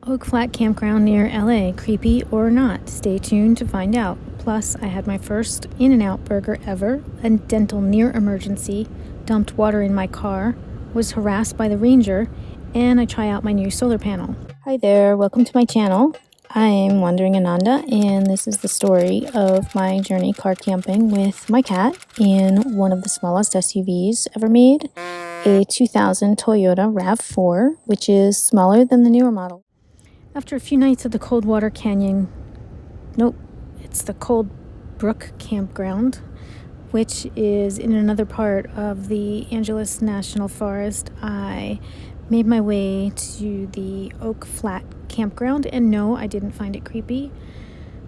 Oak Flat Campground near LA, creepy or not? Stay tuned to find out. Plus, I had my first In-N-Out burger ever, a dental near emergency, dumped water in my car, was harassed by the ranger, and I try out my new solar panel. Hi there, welcome to my channel. I'm Wandering Ananda, and this is the story of my journey car camping with my cat in one of the smallest SUVs ever made, a 2000 Toyota RAV4, which is smaller than the newer model. After a few nights at the Coldwater Canyon, it's the Cold Brook Campground, which is in another part of the Angeles National Forest, I made my way to the Oak Flat Campground, and no, I didn't find it creepy.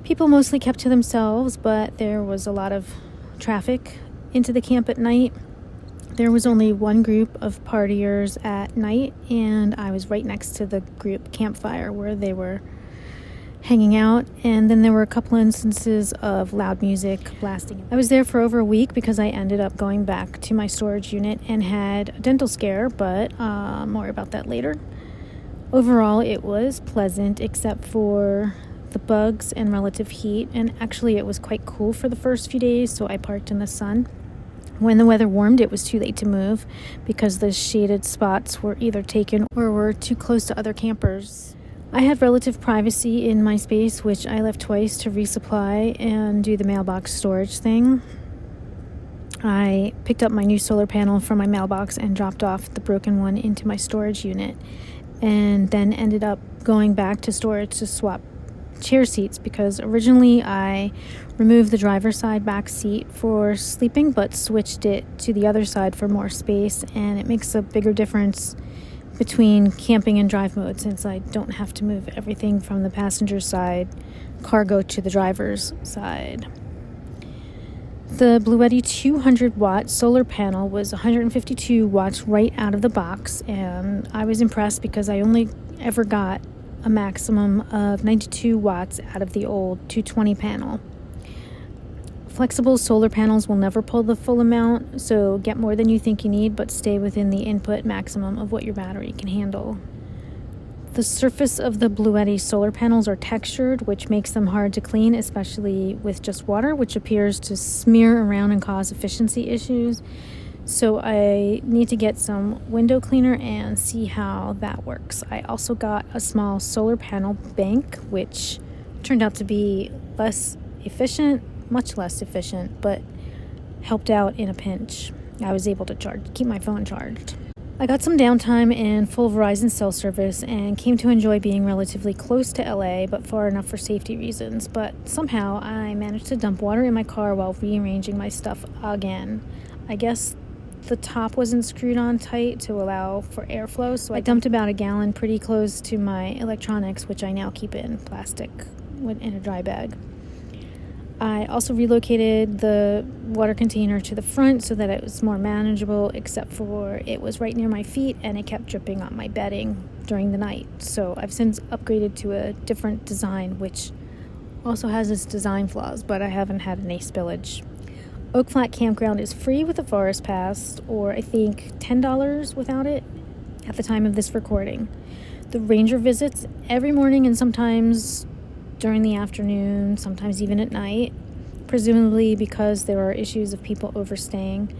People mostly kept to themselves, but there was a lot of traffic into the camp at night. There was only one group of partiers at night, and I was right next to the group campfire where they were hanging out, and then there were a couple instances of loud music blasting. I was there for over a week because I ended up going back to my storage unit and had a dental scare, but more about that later. Overall, it was pleasant except for the bugs and relative heat, and actually it was quite cool for the first few days, so I parked in the sun. When the weather warmed, it was too late to move because the shaded spots were either taken or were too close to other campers. I had relative privacy in my space, which I left twice to resupply and do the mailbox storage thing. I picked up my new solar panel from my mailbox and dropped off the broken one into my storage unit, and then ended up going back to storage to swap chair seats because originally I removed the driver's side back seat for sleeping but switched it to the other side for more space, and it makes a bigger difference between camping and drive mode since I don't have to move everything from the passenger side cargo to the driver's side. The Bluetti 200 watt solar panel was 152 watts right out of the box, and I was impressed because I only ever got a maximum of 92 watts out of the old 220 panel. Flexible solar panels will never pull the full amount, so get more than you think you need, but stay within the input maximum of what your battery can handle. The surface of the Bluetti solar panels are textured, which makes them hard to clean, especially with just water, which appears to smear around and cause efficiency issues. So I need to get some window cleaner and see how that works. I also got a small solar panel bank, which turned out to be much less efficient, but helped out in a pinch. I was able to keep my phone charged. I got some downtime and full Verizon cell service and came to enjoy being relatively close to LA, but far enough for safety reasons. But somehow I managed to dump water in my car while rearranging my stuff again. I guess the top wasn't screwed on tight to allow for airflow, so I dumped about a gallon pretty close to my electronics, which I now keep in plastic in a dry bag. I also relocated the water container to the front so that it was more manageable, except for it was right near my feet and it kept dripping on my bedding during the night. So I've since upgraded to a different design, which also has its design flaws, but I haven't had any spillage. Oak Flat Campground is free with a forest pass, or I think $10 without it at the time of this recording. The ranger visits every morning and sometimes during the afternoon, sometimes even at night, presumably because there are issues of people overstaying.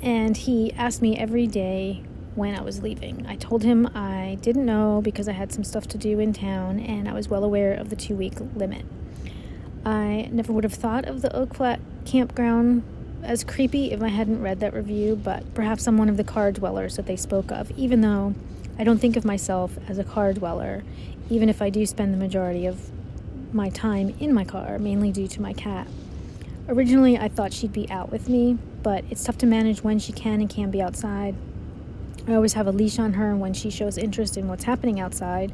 And he asked me every day when I was leaving. I told him I didn't know because I had some stuff to do in town and I was well aware of the 2-week limit. I never would have thought of the Oak Flat Campground as creepy if I hadn't read that review, but perhaps I'm one of the car dwellers that they spoke of, even though I don't think of myself as a car dweller, even if I do spend the majority of my time in my car, mainly due to my cat. Originally, I thought she'd be out with me, but it's tough to manage when she can and can't be outside. I always have a leash on her when she shows interest in what's happening outside,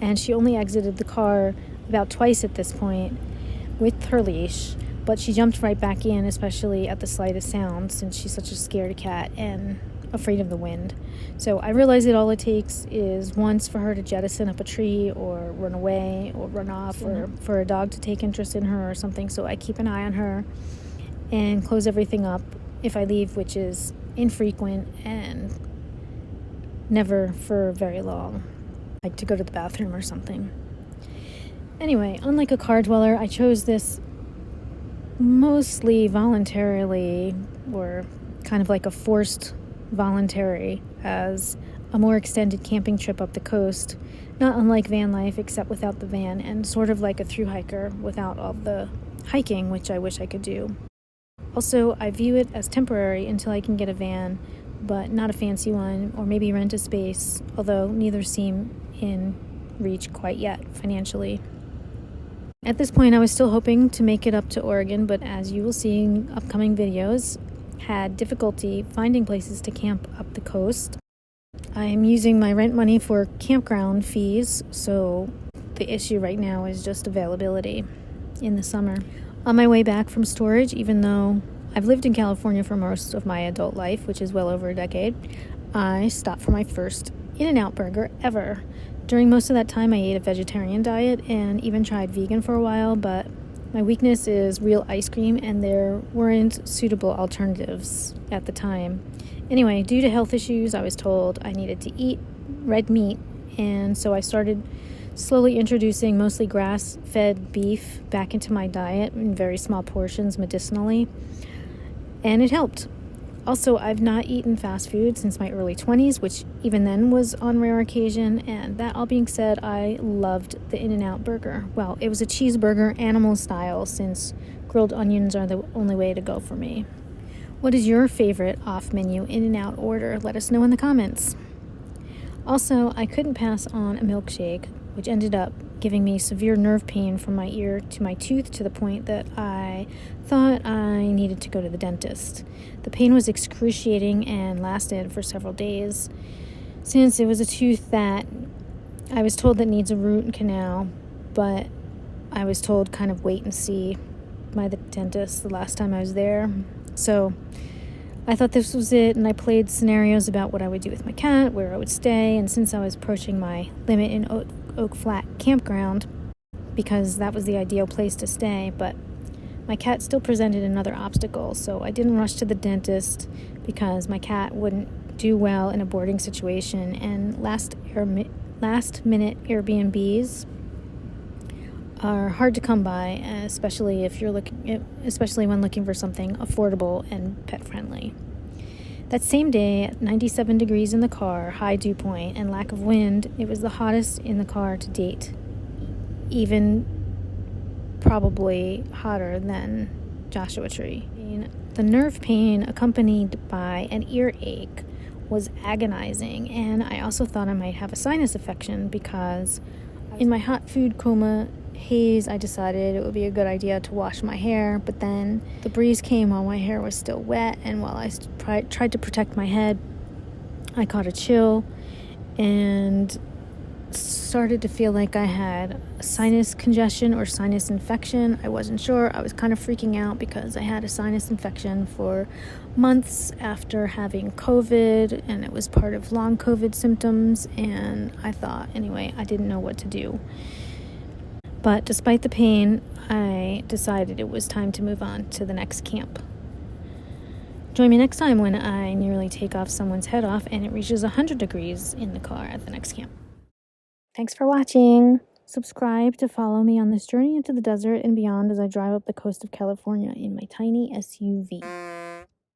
and she only exited the car about twice at this point with her leash, but she jumped right back in, especially at the slightest sound, since she's such a scaredy cat and afraid of the wind. So I realize that all it takes is once for her to jettison up a tree or run away or run off, or for a dog to take interest in her or something. So I keep an eye on her and close everything up if I leave, which is infrequent and never for very long. like to go to the bathroom or something. Anyway, unlike a car dweller, I chose this mostly voluntarily, or kind of like a forced voluntary, as a more extended camping trip up the coast, not unlike van life except without the van, and sort of like a thru hiker without all the hiking, which I wish I could do. Also, I view it as temporary until I can get a van, but not a fancy one, or maybe rent a space, although neither seem in reach quite yet financially. At this point, I was still hoping to make it up to Oregon, but as you will see in upcoming videos, had difficulty finding places to camp up the coast. I am using my rent money for campground fees, so the issue right now is just availability in the summer. On my way back from storage, even though I've lived in California for most of my adult life, which is well over a decade, I stopped for my first In-N-Out burger ever. During most of that time, I ate a vegetarian diet and even tried vegan for a while, but my weakness is real ice cream, and there weren't suitable alternatives at the time. Anyway, due to health issues, I was told I needed to eat red meat, and so I started slowly introducing mostly grass-fed beef back into my diet in very small portions medicinally, and it helped. Also, I've not eaten fast food since my early 20s, which even then was on rare occasion, and that all being said, I loved the In-N-Out burger. Well, it was a cheeseburger animal style, since grilled onions are the only way to go for me. What is your favorite off-menu In-N-Out order? Let us know in the comments. Also, I couldn't pass on a milkshake, which ended up giving me severe nerve pain from my ear to my tooth, to the point that I thought I needed to go to the dentist. The pain was excruciating and lasted for several days, since it was a tooth that I was told that needs a root canal, but I was told kind of wait and see by the dentist the last time I was there. So I thought this was it, and I played scenarios about what I would do with my cat, where I would stay, and since I was approaching my limit in Oak Flat campground, because that was the ideal place to stay, but my cat still presented another obstacle, so I didn't rush to the dentist because my cat wouldn't do well in a boarding situation, and last-minute Airbnbs are hard to come by, especially when looking for something affordable and pet-friendly. That same day, at 97 degrees in the car, high dew point, and lack of wind, it was the hottest in the car to date. Even probably hotter than Joshua Tree. The nerve pain, accompanied by an earache, was agonizing, and I also thought I might have a sinus infection, because in my hot food coma haze, I decided it would be a good idea to wash my hair, but then the breeze came while my hair was still wet, and while I tried to protect my head, I caught a chill and started to feel like I had a sinus congestion or sinus infection. I wasn't sure. I was kind of freaking out because I had a sinus infection for months after having COVID, and it was part of long COVID symptoms, and I thought, anyway, I didn't know what to do. But despite the pain, I decided it was time to move on to the next camp. Join me next time when I nearly take off someone's head off and it reaches 100 degrees in the car at the next camp. Thanks for watching. Subscribe to follow me on this journey into the desert and beyond as I drive up the coast of California in my tiny SUV.